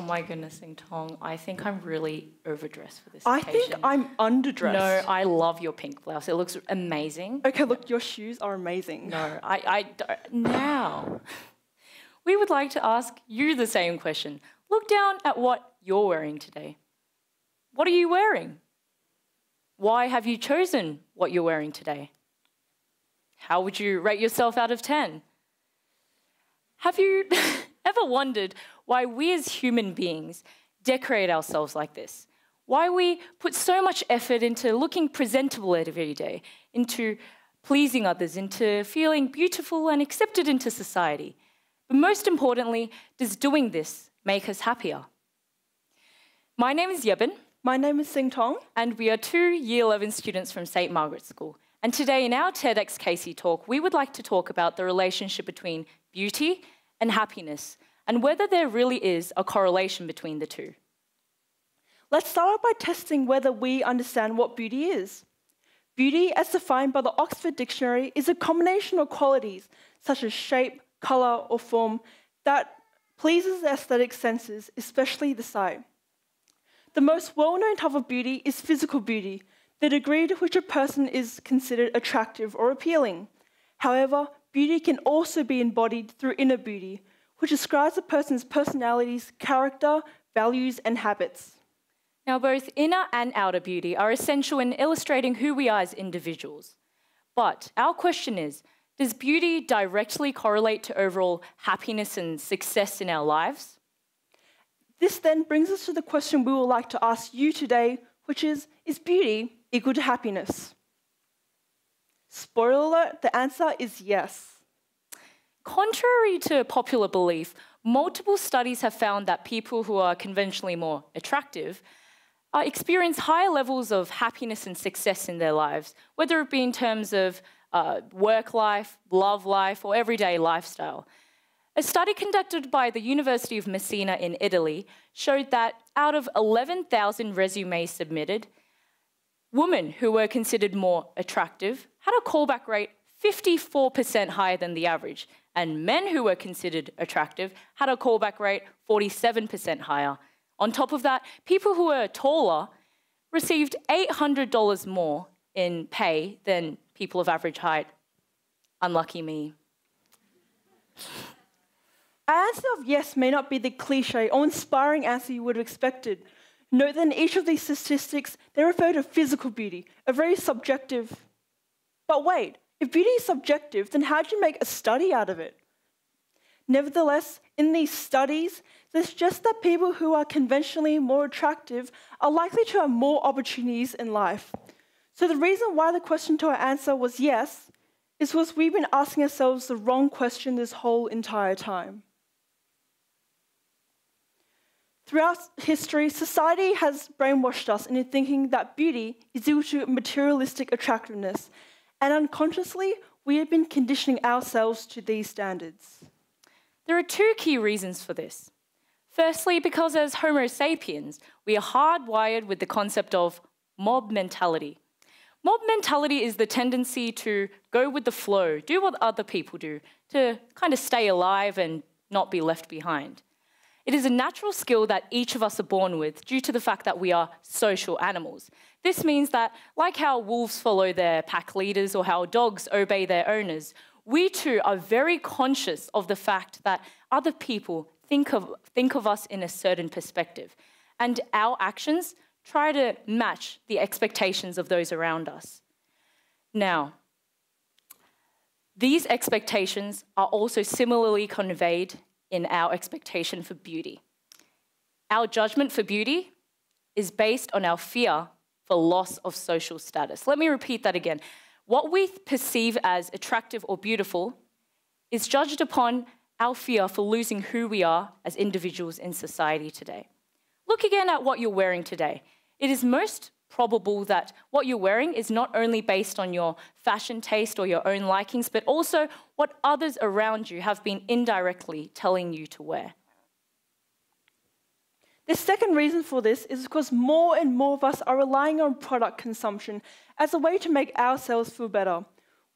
my goodness, Xingtong, I think I'm really overdressed for this I occasion. think I'm underdressed. No, I love your pink blouse. It looks amazing. Okay, look, your shoes are amazing. No, I don't. Now, we would like to ask you the same question. Look down at what you're wearing today. What are you wearing? Why have you chosen what you're wearing today? How would you rate yourself out of 10? Have you ever wondered why we as human beings decorate ourselves like this? Why we put so much effort into looking presentable every day, into pleasing others, into feeling beautiful and accepted into society? But most importantly, does doing this make us happier? My name is Yebin. My name is Xingtong. And we are 2 Year 11 students from St. Margaret's School. And today in our TEDxCasey talk, we would like to talk about the relationship between beauty and happiness, and whether there really is a correlation between the two. Let's start out by testing whether we understand what beauty is. Beauty, as defined by the Oxford Dictionary, is a combination of qualities such as shape, colour, or form that pleases the aesthetic senses, especially the sight. The most well-known type of beauty is physical beauty, the degree to which a person is considered attractive or appealing. However, beauty can also be embodied through inner beauty, which describes a person's personalities, character, values, and habits. Now, both inner and outer beauty are essential in illustrating who we are as individuals. But our question is, does beauty directly correlate to overall happiness and success in our lives? This then brings us to the question we would like to ask you today, which is beauty equal to happiness? Spoiler alert, the answer is yes. Contrary to popular belief, multiple studies have found that people who are conventionally more attractive experience higher levels of happiness and success in their lives, whether it be in terms of work life, love life, or everyday lifestyle. A study conducted by the University of Messina in Italy showed that out of 11,000 resumes submitted, women who were considered more attractive had a callback rate 54% higher than the average, and men who were considered attractive had a callback rate 47% higher. On top of that, people who were taller received $800 more in pay than people of average height. Unlucky me. Our answer of yes may not be the cliche or inspiring answer you would have expected. Note that in each of these statistics, they refer to physical beauty, a very subjective. But wait, if beauty is subjective, then how do you make a study out of it? Nevertheless, in these studies, they suggest that people who are conventionally more attractive are likely to have more opportunities in life. So the reason why the question to our answer was yes is because we've been asking ourselves the wrong question this whole entire time. Throughout history, society has brainwashed us into thinking that beauty is equal to materialistic attractiveness, and unconsciously, we have been conditioning ourselves to these standards. There are 2 key reasons for this. Firstly, because as Homo sapiens, we are hardwired with the concept of mob mentality. Mob mentality is the tendency to go with the flow, do what other people do, to kind of stay alive and not be left behind. It is a natural skill that each of us are born with due to the fact that we are social animals. This means that, like how wolves follow their pack leaders or how dogs obey their owners, we too are very conscious of the fact that other people think of us in a certain perspective, and our actions try to match the expectations of those around us. Now, these expectations are also similarly conveyed in our expectation for beauty. Our judgment for beauty is based on our fear for loss of social status. Let me repeat that again. What we perceive as attractive or beautiful is judged upon our fear for losing who we are as individuals in society today. Look again at what you're wearing today. It is most probable that what you're wearing is not only based on your fashion taste or your own likings, but also what others around you have been indirectly telling you to wear. The second reason for this is because more and more of us are relying on product consumption as a way to make ourselves feel better.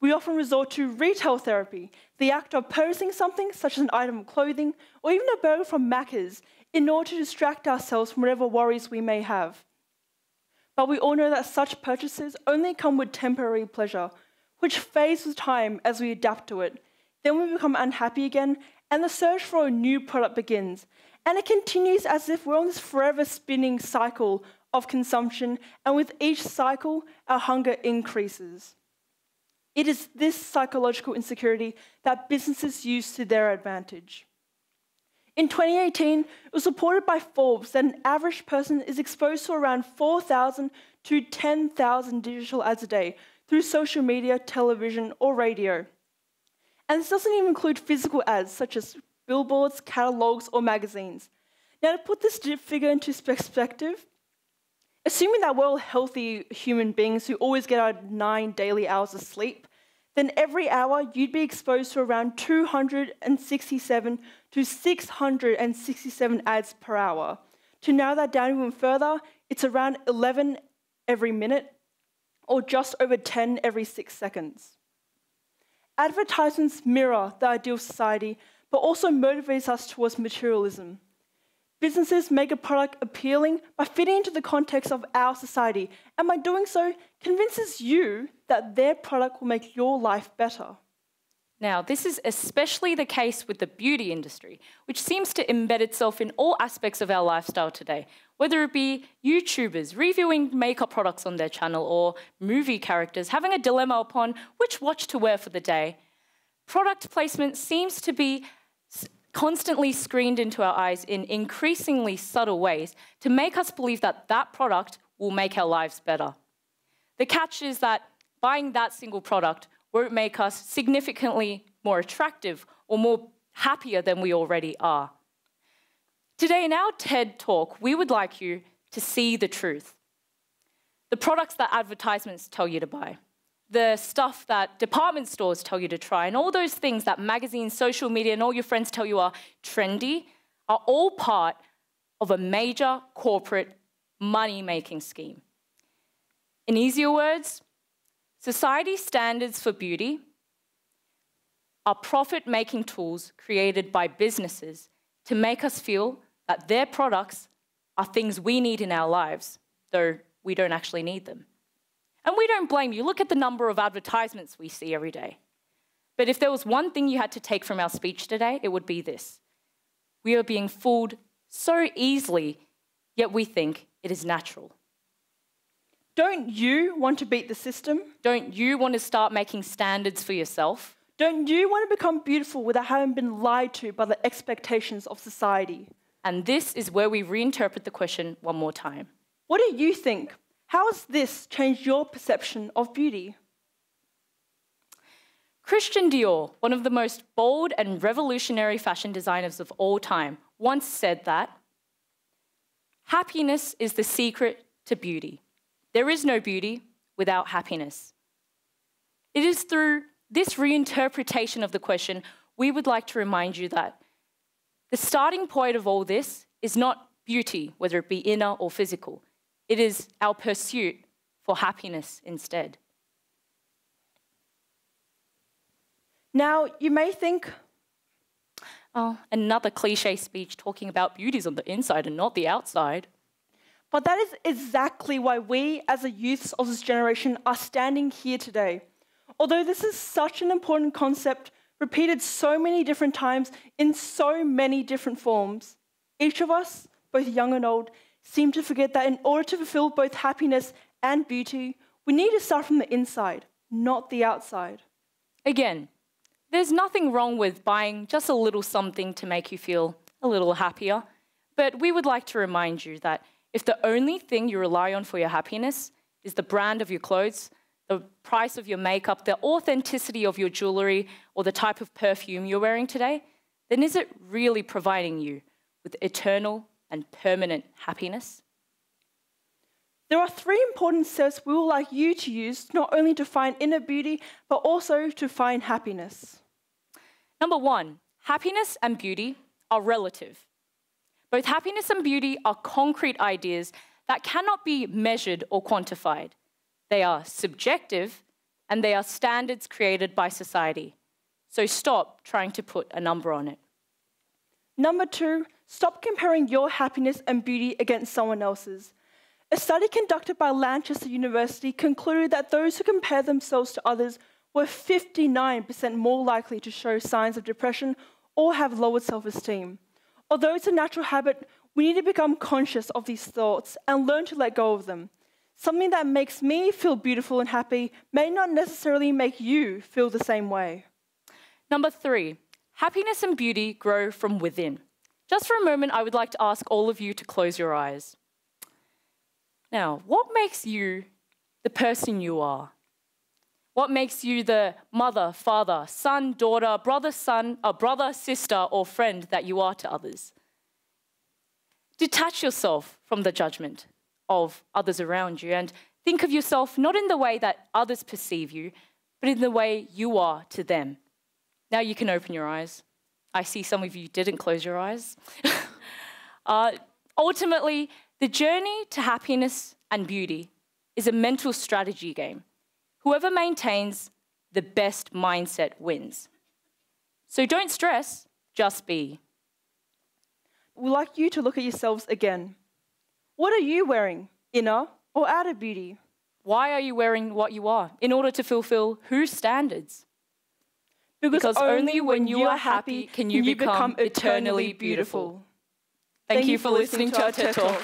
We often resort to retail therapy, the act of purchasing something such as an item of clothing or even a burger from Macca's in order to distract ourselves from whatever worries we may have. But we all know that such purchases only come with temporary pleasure, which fades with time as we adapt to it. Then we become unhappy again, and the search for a new product begins. And it continues as if we're on this forever spinning cycle of consumption, and with each cycle, our hunger increases. It is this psychological insecurity that businesses use to their advantage. In 2018, it was reported by Forbes that an average person is exposed to around 4,000 to 10,000 digital ads a day through social media, television, or radio. And this doesn't even include physical ads such as billboards, catalogs, or magazines. Now, to put this figure into perspective, assuming that we're all healthy human beings who always get our 9 daily hours of sleep, then every hour you'd be exposed to around 267 to 667 ads per hour. To narrow that down even further, it's around 11 every minute, or just over 10 every 6 seconds. Advertisements mirror the ideal society, but also motivates us towards materialism. Businesses make a product appealing by fitting into the context of our society, and by doing so, convinces you that their product will make your life better. Now, this is especially the case with the beauty industry, which seems to embed itself in all aspects of our lifestyle today, whether it be YouTubers reviewing makeup products on their channel or movie characters having a dilemma upon which watch to wear for the day. Product placement seems to be constantly screened into our eyes in increasingly subtle ways to make us believe that that product will make our lives better. The catch is that buying that single product won't make us significantly more attractive or more happier than we already are. Today in our TED Talk, we would like you to see the truth. The products that advertisements tell you to buy, the stuff that department stores tell you to try, and all those things that magazines, social media, and all your friends tell you are trendy, are all part of a major corporate money-making scheme. In easier words, society's standards for beauty are profit-making tools created by businesses to make us feel that their products are things we need in our lives, though we don't actually need them. And we don't blame you. Look at the number of advertisements we see every day. But if there was one thing you had to take from our speech today, it would be this. We are being fooled so easily, yet we think it is natural. Don't you want to beat the system? Don't you want to start making standards for yourself? Don't you want to become beautiful without having been lied to by the expectations of society? And this is where we reinterpret the question one more time. What do you think? How has this changed your perception of beauty? Christian Dior, one of the most bold and revolutionary fashion designers of all time, once said that happiness is the secret to beauty. There is no beauty without happiness. It is through this reinterpretation of the question we would like to remind you that the starting point of all this is not beauty, whether it be inner or physical. It is our pursuit for happiness instead. Now, you may think, oh, another cliche speech talking about beauty's on the inside and not the outside. But that is exactly why we, as the youths of this generation, are standing here today. Although this is such an important concept, repeated so many different times in so many different forms, each of us, both young and old, seem to forget that in order to fulfill both happiness and beauty, we need to start from the inside, not the outside. Again, there's nothing wrong with buying just a little something to make you feel a little happier, but we would like to remind you that if the only thing you rely on for your happiness is the brand of your clothes, the price of your makeup, the authenticity of your jewelry, or the type of perfume you're wearing today, then is it really providing you with eternal and permanent happiness? There are 3 important steps we would like you to use not only to find inner beauty, but also to find happiness. Number 1, happiness and beauty are relative. Both happiness and beauty are concrete ideas that cannot be measured or quantified. They are subjective, and they are standards created by society. So stop trying to put a number on it. Number 2, stop comparing your happiness and beauty against someone else's. A study conducted by Lancaster University concluded that those who compare themselves to others were 59% more likely to show signs of depression or have lowered self-esteem. Although it's a natural habit, we need to become conscious of these thoughts and learn to let go of them. Something that makes me feel beautiful and happy may not necessarily make you feel the same way. Number 3, happiness and beauty grow from within. Just for a moment, I would like to ask all of you to close your eyes. Now, what makes you the person you are? What makes you the mother, father, son, daughter, brother, sister, or friend that you are to others? Detach yourself from the judgment of others around you and think of yourself not in the way that others perceive you, but in the way you are to them. Now you can open your eyes. I see some of you didn't close your eyes. Ultimately, the journey to happiness and beauty is a mental strategy game. Whoever maintains the best mindset wins. So don't stress, just be. We'd like you to look at yourselves again. What are you wearing, inner or outer beauty? Why are you wearing what you are? In order to fulfill whose standards? Because only when you are happy can you become eternally beautiful. Thank you for listening to our TED Talk.